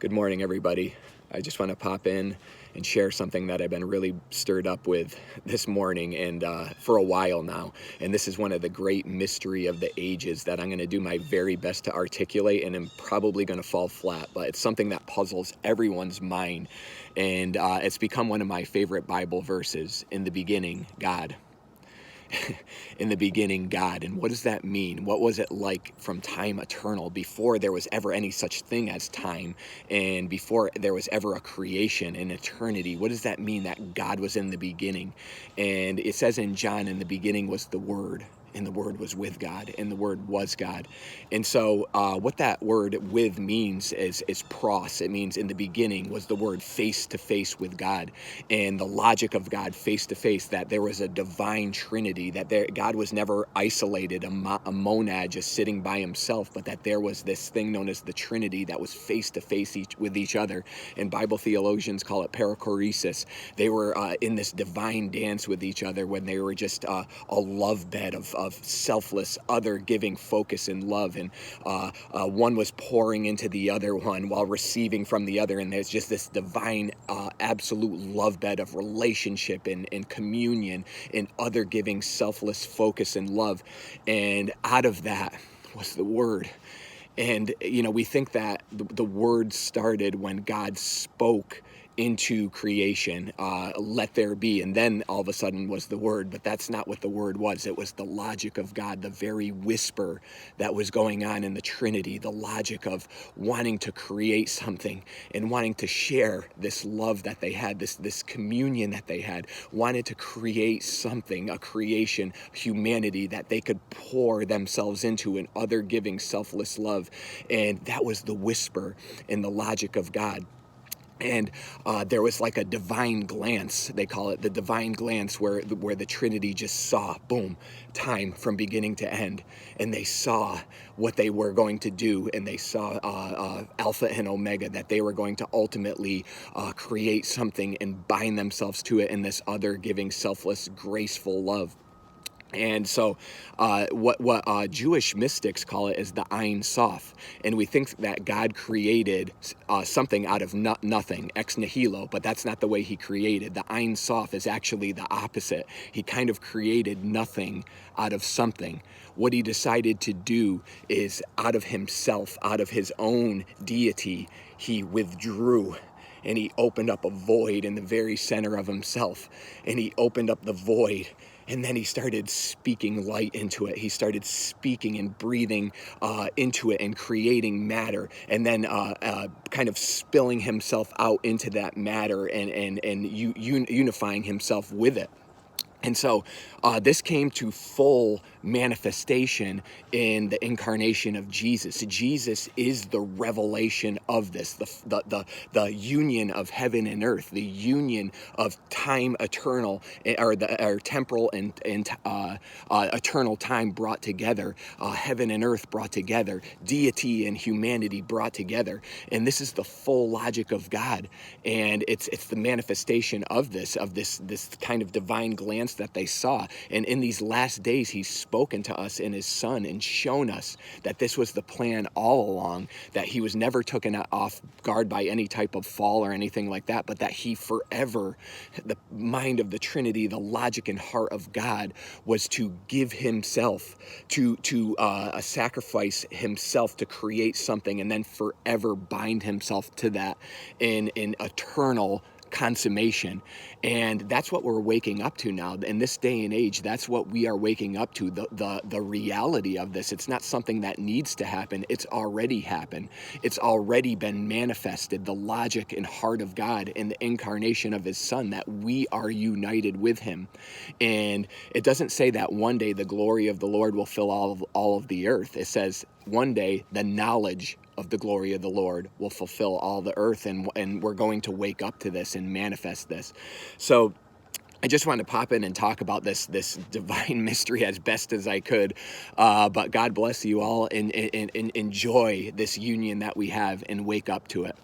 Good morning, everybody. I just want to pop in and share something that I've been really stirred up with this morning and for a while now. And this is one of the great mystery of the ages that I'm going to do my very best to articulate, and I'm probably going to fall flat, but it's something that puzzles everyone's mind. And it's become one of my favorite Bible verses. In the beginning, God. In the beginning, God. And what does that mean? What was it like from time eternal, before there was ever any such thing as time, and before there was ever a creation in eternity? What does that mean, that God was in the beginning? And it says in John, in the beginning was the Word, and the Word was with God, and the Word was God. And so what that word with means is pros. It means in the beginning was the Word face to face with God, and the logic of God face to face, that there was a divine trinity, that God was never isolated, a monad just sitting by himself, but that there was this thing known as the Trinity that was face to face with each other. And Bible theologians call it perichoresis. They were in this divine dance with each other when they were just a love bed of selfless, other giving focus and love. And one was pouring into the other one while receiving from the other. And there's just this divine, absolute love bed of relationship and communion and other giving, selfless focus and love. And out of that was the Word. And, we think that the Word started when God spoke into creation, let there be, and then all of a sudden was the Word. But that's not what the Word was. It was the logic of God, the very whisper that was going on in the Trinity, the logic of wanting to create something and wanting to share this love that they had, this communion that they had, wanted to create something, a creation, humanity that they could pour themselves into, an other giving, selfless love. And that was the whisper and the logic of God. And there was like a divine glance, they call it the divine glance, where the Trinity just saw, boom, time from beginning to end. And they saw what they were going to do, and they saw Alpha and Omega, that they were going to ultimately create something and bind themselves to it in this other giving, selfless, graceful love. And so what Jewish mystics call it is the Ein Sof. And we think that God created something out of nothing, ex nihilo, but that's not the way he created. The Ein Sof is actually the opposite. He kind of created nothing out of something. What he decided to do is, out of himself, out of his own deity, he withdrew. And he opened up a void in the very center of himself. And he opened up the void. And then he started speaking light into it. He started speaking and breathing into it and creating matter. And then kind of spilling himself out into that matter and unifying himself with it. And so this came to full manifestation in the incarnation of Jesus. Jesus is the revelation of this, the union of heaven and earth, the union of time eternal, or temporal and eternal time brought together, heaven and earth brought together, deity and humanity brought together. And this is the full logic of God. And it's the manifestation of this kind of divine glance that they saw. And in these last days, he's spoken to us in his Son and shown us that this was the plan all along, that he was never taken off guard by any type of fall or anything like that, but that he forever, the mind of the Trinity, the logic and heart of God, was to give himself, to sacrifice himself to create something, and then forever bind himself to that in eternal consummation. And that's what we're waking up to now in this day and age. That's what we are waking up to, the reality of this. It's not something that needs to happen. It's already happened. It's already been manifested, the logic and heart of God in the incarnation of his Son, that we are united with him. And it doesn't say that one day the glory of the Lord will fill all of the earth. It says one day the knowledge of the glory of the Lord will fulfill all the earth, and we're going to wake up to this and manifest this. So I just wanted to pop in and talk about this divine mystery as best as I could. But God bless you all, and enjoy this union that we have, and wake up to it.